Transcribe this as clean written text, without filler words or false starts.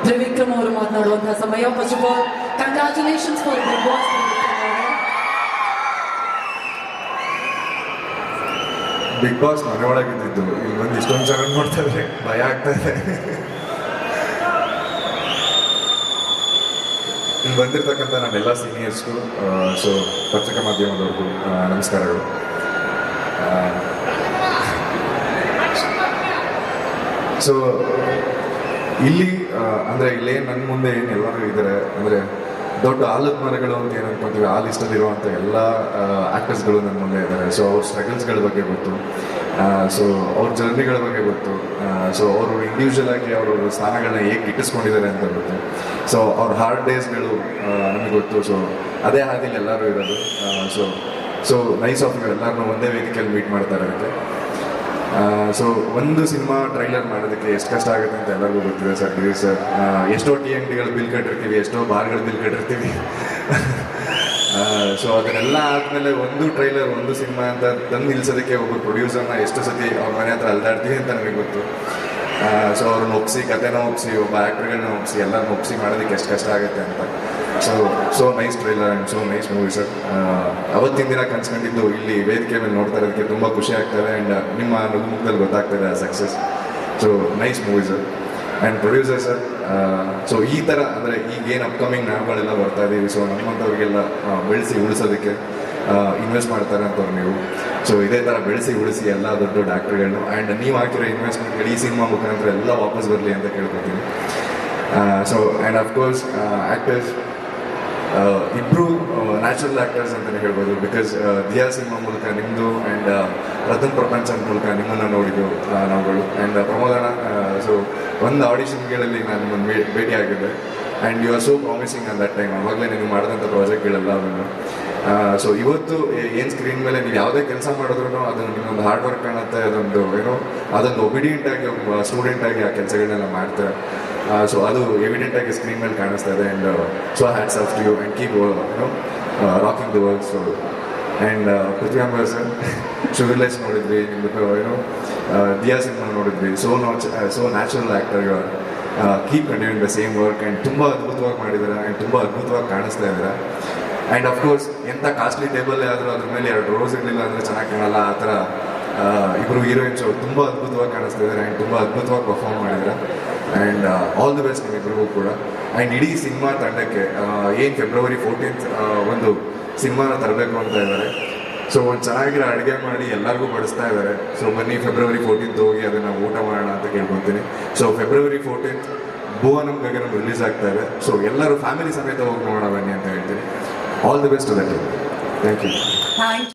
ತ್ರಿವಿಕ್ರಮ್ ಅವರು ಮಾತನಾಡುವಂತಹ ಸಮಯ. First of all congratulations for Bigg Boss. Bigg Boss ಮನೆ ಒಳಗಿದ್ದು ಇಲ್ಲಿ ಬಂದು ಇಷ್ಟೊಂದು ಜನ ನೋಡ್ತಾರೆ, ಭಯ ಆಗ್ತಾ ಇದೆ. ಇಲ್ಲಿ ಬಂದಿರ್ತಕ್ಕಂಥ ನಮ್ಮೆಲ್ಲ ಸೀನಿಯರ್ಸ್ಗೂ, ಸೊ ಪತ್ರಿಕಾ ಮಾಧ್ಯಮದವ್ರಿಗೂ ನಮಸ್ಕಾರಗಳು. ಸೊ ಇಲ್ಲಿ ಅಂದರೆ ಇಲ್ಲೇ ನನ್ನ ಮುಂದೆ ಏನು ಎಲ್ಲರೂ ಇದ್ದಾರೆ ಅಂದರೆ ದೊಡ್ಡ ಆಲದ ಮರಗಳು ಅಂತ ಏನು ಅನ್ಕೊಂತೀವಿ, ಆ ಲಿಸ್ಟಲ್ಲಿರುವಂಥ ಎಲ್ಲ ಆ್ಯಕ್ಟರ್ಸ್ಗಳು ನನ್ನ ಮುಂದೆ ಇದ್ದಾರೆ. ಸೊ ಅವ್ರ ಸ್ಟ್ರಗಲ್ಸ್ಗಳ ಬಗ್ಗೆ ಗೊತ್ತು, ಸೊ ಅವ್ರ ಜರ್ನಿಗಳ ಬಗ್ಗೆ ಗೊತ್ತು, ಸೊ ಅವರು ಇಂಡಿವಿಜುವಲ್ ಆಗಿ ಅವರ ಸ್ಥಾನಗಳನ್ನ ಹೇಗೆ ಗಿಟ್ಟಿಸ್ಕೊಂಡಿದ್ದಾರೆ ಅಂತ ಗೊತ್ತು. ಸೊ ಅವ್ರ ಹಾರ್ಡ್ ಡೇಸ್ಗಳು ನಮಗೆ ಗೊತ್ತು. ಸೊ ಅದೇ ಹಾದಿಲಿ ಎಲ್ಲರೂ ಇರೋದು. ಸೊ ನೈಸ್ ಆಫ್ ಎಲ್ಲರನ್ನೂ ಒಂದೇ ವೇದಿಕೆಯಲ್ಲಿ ಮೀಟ್ ಮಾಡ್ತಾರೆ ಅದಕ್ಕೆ. ಸೊ ಒಂದು ಸಿನಿಮಾ ಟ್ರೈಲರ್ ಮಾಡೋದಕ್ಕೆ ಎಷ್ಟು ಕಷ್ಟ ಆಗುತ್ತೆ ಅಂತ ಎಲ್ಲರಿಗೂ ಗೊತ್ತಿದೆ ಸರ್. ಡಿವೀಸ್ ಸರ್ ಎಷ್ಟೋ ಟೀ ಅಂಗಡಿಗಳು ಬಿಲ್ ಕಟ್ಟಿರ್ತೀವಿ, ಎಷ್ಟೋ ಬಾರ್ಗಳು ಬಿಲ್ ಕಟ್ಟಿರ್ತೀವಿ. ಸೊ ಅದನ್ನೆಲ್ಲ ಆದಮೇಲೆ ಒಂದು ಟ್ರೈಲರ್, ಒಂದು ಸಿನಿಮಾ ಅಂತ ತಂದು ನಿಲ್ಲಿಸೋದಕ್ಕೆ ಒಬ್ಬ ಪ್ರೊಡ್ಯೂಸರ್ನ ಎಷ್ಟು ಸತಿ ಅವ್ರ ಮನೆ ಹತ್ರ ಅಲ್ದಾಡ್ತೀವಿ ಅಂತ ನನಗೆ ಗೊತ್ತು. ಸೊ ಅವ್ರನ್ನ ಒಪ್ಪಿಸಿ, ಕಥೆನ ಒಪ್ಪಿಸಿ, ಒಬ್ಬ ಆ್ಯಕ್ಟರ್ಗಳನ್ನ ಒಪ್ಪಿಸಿ, ಎಲ್ಲರನ್ನ ಒಪ್ಪಿಸಿ ಮಾಡೋದಕ್ಕೆ ಎಷ್ಟು ಕಷ್ಟ ಆಗುತ್ತೆ ಅಂತ. So nice trailer and so nice movie sir. ಅವತ್ತಿನ ದಿನ ಕನ್ಸ್ಕೊಂಡಿದ್ದು ಇಲ್ಲಿ ವೇದಿಕೆ ಮೇಲೆ ನೋಡ್ತಾ ಇರೋದಕ್ಕೆ ತುಂಬ ಖುಷಿ ಆಗ್ತದೆ. ಆ್ಯಂಡ್ ನಿಮ್ಮ ಮುಖದಲ್ಲಿ ಗೊತ್ತಾಗ್ತದೆ ಆ success. So nice movie sir. And producer sir, so ಈ ಥರ ಅಂದರೆ ಈಗೇನು ಅಪ್ಕಮಿಂಗ್ ನಾವುಗಳೆಲ್ಲ ಬರ್ತಾ ಇದ್ದೀವಿ, ಸೊ ನಮ್ಮಂಥವ್ರಿಗೆಲ್ಲ ಬೆಳೆಸಿ ಉಳಿಸೋದಕ್ಕೆ ಇನ್ವೆಸ್ಟ್ ಮಾಡ್ತಾರೆ ಅಂತವ್ರು ನೀವು. ಸೊ ಇದೇ ಥರ ಬೆಳೆಸಿ ಉಳಿಸಿ ಎಲ್ಲ ದೊಡ್ಡ ದೊಡ್ಡ ಆ್ಯಕ್ಟರ್ಗಳನ್ನು ಆ್ಯಂಡ್ ನೀವು ಹಾಕಿರೋ ಇನ್ವೆಸ್ಟ್ಮೆಂಟ್ಗಳು ಈ ಸಿನಿಮಾ ಮುಖಾಂತರ ಎಲ್ಲ ವಾಪಸ್ ಬರಲಿ ಅಂತ ಕೇಳ್ಕೊತೀನಿ. ಸೊ ಆ್ಯಂಡ್ ಅಫ್ಕೋರ್ಸ್ ಆ್ಯಕ್ಟರ್ಸ್ ಇಬ್ಬರು ನ್ಯಾಚುರಲ್ ಆ್ಯಕ್ಟರ್ಸ್ ಅಂತಲೇ ಹೇಳ್ಬೋದು. ಬಿಕಾಸ್ ದಿಯಾ ಸಿನಿಮಾ ಮೂಲಕ ನಿಮ್ಮದು ಆ್ಯಂಡ್ ರತನ್ ಪ್ರಪಂಚದ ಮೂಲಕ ನಿಮ್ಮನ್ನು ನೋಡಿದ್ದು ನಾವುಗಳು. ಆ್ಯಂಡ್ ಪ್ರಮೋದನ, ಸೊ ಒಂದು ಆಡಿಷನ್ಗಳಲ್ಲಿ ನಾನು ನಿಮ್ಮನ್ನು ಭೇಟಿ ಆಗಿದ್ದೆ. And you are so promising on that time. ಆವಾಗಲೇ ನೀವು ಮಾಡಿದಂಥ ಪ್ರಾಜೆಕ್ಟ್ಗಳೆಲ್ಲ ಅದನ್ನು. ಸೊ ಇವತ್ತು ಏನು ಸ್ಕ್ರೀನ್ ಮೇಲೆ ನೀವು ಯಾವುದೇ ಕೆಲಸ ಮಾಡಿದ್ರು ಅದನ್ನು ನಿಮ್ಮೊಂದು ಹಾರ್ಡ್ ವರ್ಕ್ ಕಾಣುತ್ತೆ. ಅದೊಂದು ಒಬಿಡಿಯೆಂಟಾಗಿ ಒಬ್ಬ ಸ್ಟೂಡೆಂಟಾಗಿ ಆ ಕೆಲಸಗಳನ್ನೆಲ್ಲ ಮಾಡ್ತಾರೆ. ಸೊ ಅದು ಎವಿಡೆಂಟಾಗಿ ಸ್ಕ್ರೀನ್ ಮೇಲೆ ಕಾಣಿಸ್ತಾ ಇದೆ. And so hats off to you and keep rocking the work. So and Pruthvi Ambaar sir, sugarless ನೋಡಿದ್ವಿ, ನಿಮ್ಮದು ದಿಯಾ ಸಿನಿಮಾ ನೋಡಿದ್ವಿ. So natural actor, keep continuing the same work. And ತುಂಬ ಅದ್ಭುತವಾಗಿ ಮಾಡಿದ್ದಾರೆ ಆ್ಯಂಡ್ ತುಂಬ ಅದ್ಭುತವಾಗಿ ಕಾಣಿಸ್ತಾ ಇದ್ದಾರೆ. ಆ್ಯಂಡ್ ಅಫ್ಕೋರ್ಸ್ ಎಂಥ ಕಾಸ್ಟ್ಲಿ ಟೇಬಲ್ಲೇ ಆದರೂ ಅದ್ರ ಮೇಲೆ 2 ರೋಸ್ ಇರಲಿಲ್ಲ ಅಂದರೆ ಚೆನ್ನಾಗಿ ಕಾಣಲ್ಲ. ಆ ಥರ ಇಬ್ಬರು ಹೀರೋಯಿನ್ಸ್ ಅವರು ತುಂಬ ಅದ್ಭುತವಾಗಿ ಕಾಣಿಸ್ತಾ ಇದ್ದಾರೆ ಆ್ಯಂಡ್ ತುಂಬ ಅದ್ಭುತವಾಗಿ ಪರ್ಫಾರ್ಮ್ ಮಾಡಿದ್ದಾರೆ. ಆ್ಯಂಡ್ ಆಲ್ ದಿ ಬೆಸ್ಟ್ ನಿಮ್ಮಿಬ್ಬರಿಗೂ ಕೂಡ. ಆ್ಯಂಡ್ ಇಡೀ ಸಿನಿಮಾ ತಂಡಕ್ಕೆ ಏನು ಫೆಬ್ರವರಿ 14th ಒಂದು ಸಿನಿಮಾನ ತರಬೇಕು ಅಂತ ಇದ್ದಾರೆ. ಸೊ ಒಂದು ಚೆನ್ನಾಗಿರೋ ಅಡುಗೆ ಮಾಡಿ ಎಲ್ಲರಿಗೂ ಬಡಿಸ್ತಾ ಇದ್ದಾರೆ. ಸೊ ಬನ್ನಿ ಫೆಬ್ರವರಿ 14th ಹೋಗಿ ಅದನ್ನು ಊಟ ಮಾಡೋಣ ಅಂತ ಕೇಳ್ಕೊತೀನಿ. So February 14th ಭುವನಂ Gaganam release ಆಗ್ತಾ ಇದೆ. ಸೊ ಎಲ್ಲರೂ ಫ್ಯಾಮಿಲಿ ಸಮೇತ ಹೋಗಿ ನೋಡೋಣ ಬನ್ನಿ ಅಂತ ಹೇಳ್ತೀನಿ. All the best to that. Thank you.